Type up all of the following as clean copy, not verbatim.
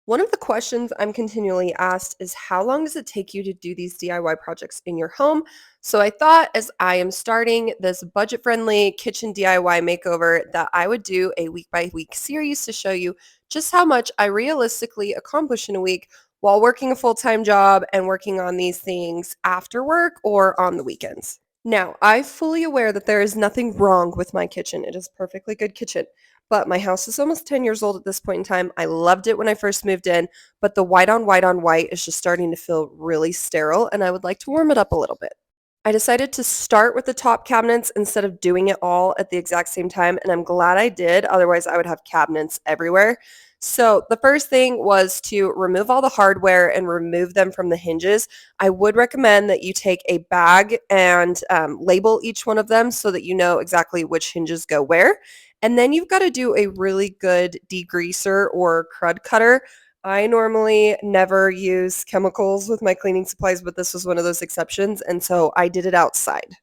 One of the questions I'm continually asked is how long does it take you to do these DIY projects in your home? So I thought as I am starting this budget-friendly kitchen DIY makeover that I would do a week by week series to show you just how much I realistically accomplish in a week while working a full-time job and working on these things after work or on the weekends. Now, I'm fully aware that there is nothing wrong with my kitchen. It is a perfectly good kitchen. But my house is almost 10 years old at this point in time. I loved it when I first moved in, but the white on white on white is just starting to feel really sterile, and I would like to warm it up a little bit. I decided to start with the top cabinets instead of doing it all at the exact same time, and I'm glad I did. Otherwise, I would have cabinets everywhere. So the first thing was to remove all the hardware and remove them from the hinges. I would recommend that you take a bag and label each one of them so that you know exactly which hinges go where. And then you've got to do a really good degreaser or crud cutter. I normally never use chemicals with my cleaning supplies, but this was one of those exceptions, and so I did it outside.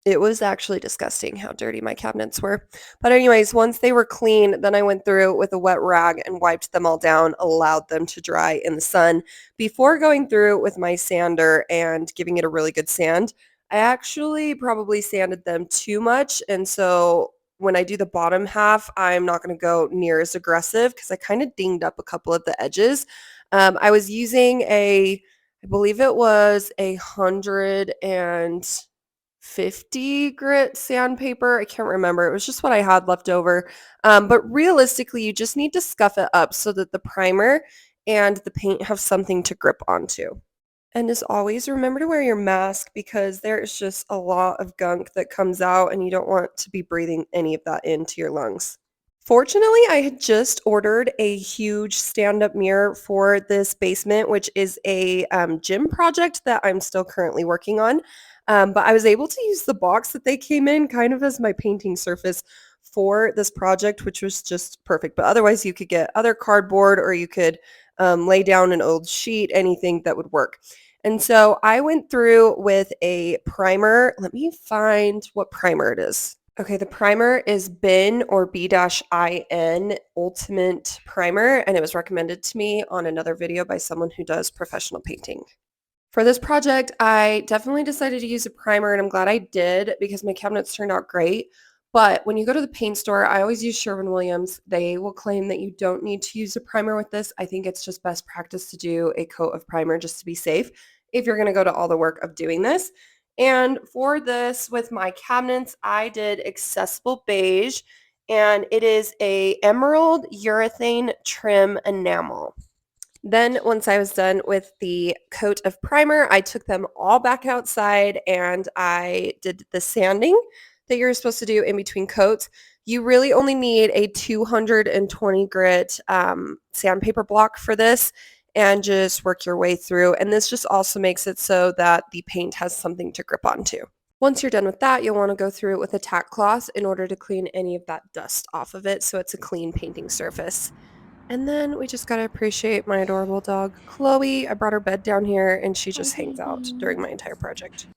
It was actually disgusting how dirty my cabinets were. But anyways, once they were clean, then I went through with a wet rag and wiped them all down, allowed them to dry in the sun before going through with my sander and giving it a really good sand. I actually probably sanded them too much, and so when I do the bottom half, I'm not going to go near as aggressive because I kind of dinged up a couple of the edges. I was using I believe it was 150 grit sandpaper. I can't remember. It was just what I had left over. But realistically, you just need to scuff it up so that the primer and the paint have something to grip onto. And as always, remember to wear your mask because there is just a lot of gunk that comes out and you don't want to be breathing any of that into your lungs. Fortunately, I had just ordered a huge stand-up mirror for this basement, which is a gym project that I'm still currently working on. But I was able to use the box that they came in kind of as my painting surface for this project, which was just perfect. But otherwise, you could get other cardboard or you could lay down an old sheet, anything that would work. And so I went through with a primer. Let me find what primer it is. Okay, the primer is BIN or B-IN Ultimate Primer, and it was recommended to me on another video by someone who does professional painting. For this project, I definitely decided to use a primer, and I'm glad I did because my cabinets turned out great. But when you go to the paint store, I always use Sherwin-Williams. They will claim that you don't need to use a primer with this. I think it's just best practice to do a coat of primer just to be safe if you're going to go to all the work of doing this. And for this, with my cabinets, I did accessible beige, and it is a emerald urethane trim enamel. Then once I was done with the coat of primer, I took them all back outside and I did the sanding that you're supposed to do in between coats. You really only need a 220 grit sandpaper block for this and just work your way through. And this just also makes it so that the paint has something to grip onto. Once you're done with that, you'll want to go through it with a tack cloth in order to clean any of that dust off of it so it's a clean painting surface. And then we just gotta appreciate my adorable dog, Chloe. I brought her bed down here and she just hangs out during my entire project.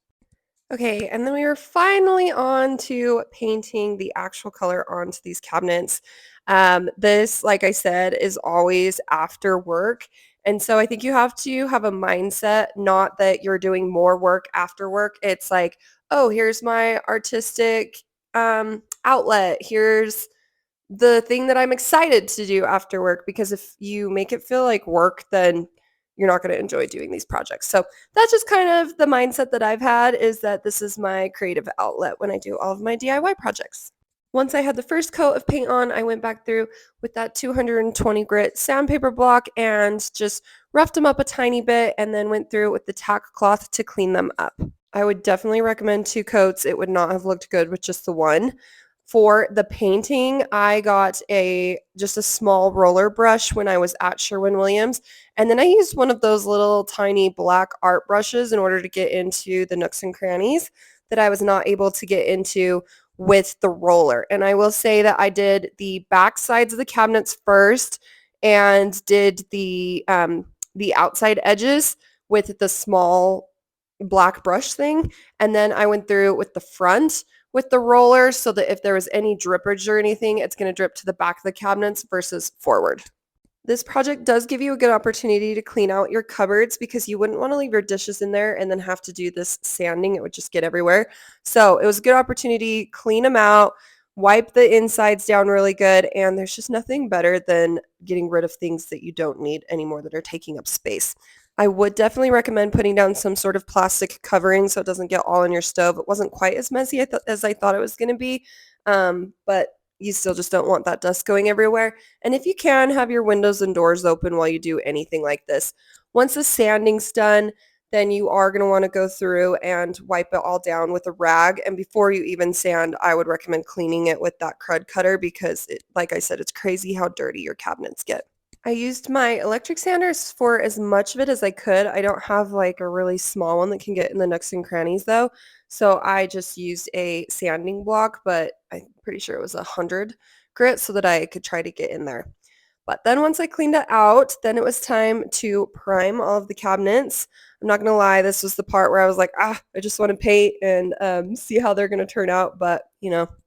Okay, and then we were finally on to painting the actual color onto these cabinets. This, like I said, is always after work. And so I think you have to have a mindset, not that you're doing more work after work. It's like, oh, here's my artistic outlet. Here's the thing that I'm excited to do after work, because if you make it feel like work, then you're not going to enjoy doing these projects. So that's just kind of the mindset that I've had, is that this is my creative outlet when I do all of my DIY projects. Once I had the first coat of paint on, I went back through with that 220 grit sandpaper block and just roughed them up a tiny bit and then went through with the tack cloth to clean them up. I would definitely recommend 2 coats. It would not have looked good with just the one. For the painting, I got just a small roller brush when I was at Sherwin-Williams, and then I used one of those little tiny black art brushes in order to get into the nooks and crannies that I was not able to get into with the roller. And I will say that I did the back sides of the cabinets first and did the outside edges with the small black brush thing, and then I went through with the front with the roller so that if there was any drippage or anything, it's going to drip to the back of the cabinets versus forward. This project does give you a good opportunity to clean out your cupboards because you wouldn't want to leave your dishes in there and then have to do this sanding. It would just get everywhere. So it was a good opportunity, clean them out, wipe the insides down really good. And there's just nothing better than getting rid of things that you don't need anymore that are taking up space. I would definitely recommend putting down some sort of plastic covering so it doesn't get all on your stove. It wasn't quite as messy as I thought it was going to be, but you still just don't want that dust going everywhere. And if you can, have your windows and doors open while you do anything like this. Once the sanding's done, then you are going to want to go through and wipe it all down with a rag. And before you even sand, I would recommend cleaning it with that crud cutter because, like I said, it's crazy how dirty your cabinets get. I used my electric sanders for as much of it as I could. I don't have like a really small one that can get in the nooks and crannies though. So I just used a sanding block, but I'm pretty sure it was 100 grit so that I could try to get in there. But then once I cleaned it out, then it was time to prime all of the cabinets. I'm not gonna lie, this was the part where I was like, I just want to paint and see how they're gonna turn out. But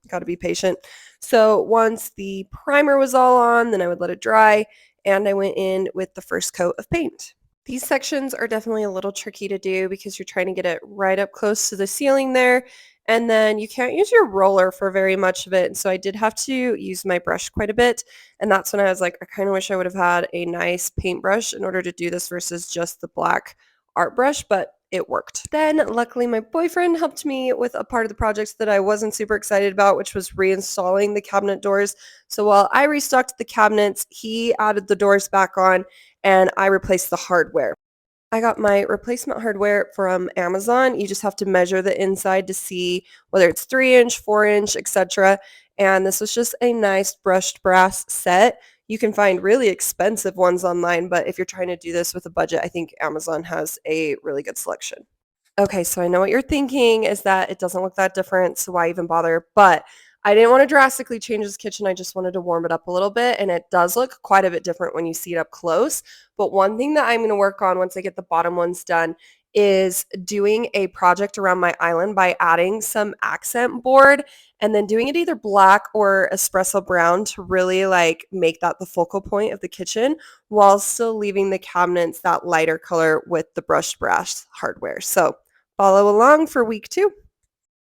gotta be patient. So once the primer was all on, then I would let it dry, and I went in with the first coat of paint. These sections are definitely a little tricky to do because you're trying to get it right up close to the ceiling there. And then you can't use your roller for very much of it. And so I did have to use my brush quite a bit. And that's when I was like, I kind of wish I would have had a nice paintbrush in order to do this versus just the black art brush, but it worked. Then luckily my boyfriend helped me with a part of the project that I wasn't super excited about, which was reinstalling the cabinet doors. So while I restocked the cabinets, he added the doors back on and I replaced the hardware. I got my replacement hardware from Amazon. You just have to measure the inside to see whether it's 3 inch, 4 inch, etc. And this was just a nice brushed brass set. You can find really expensive ones online, but if you're trying to do this with a budget, I think Amazon has a really good selection. Okay, so I know what you're thinking is that it doesn't look that different, so why even bother? But I didn't want to drastically change this kitchen. I just wanted to warm it up a little bit, and it does look quite a bit different when you see it up close. But one thing that I'm going to work on once I get the bottom ones done is doing a project around my island by adding some accent board and then doing it either black or espresso brown to really like make that the focal point of the kitchen while still leaving the cabinets that lighter color with the brushed brass hardware. So follow along for week 2.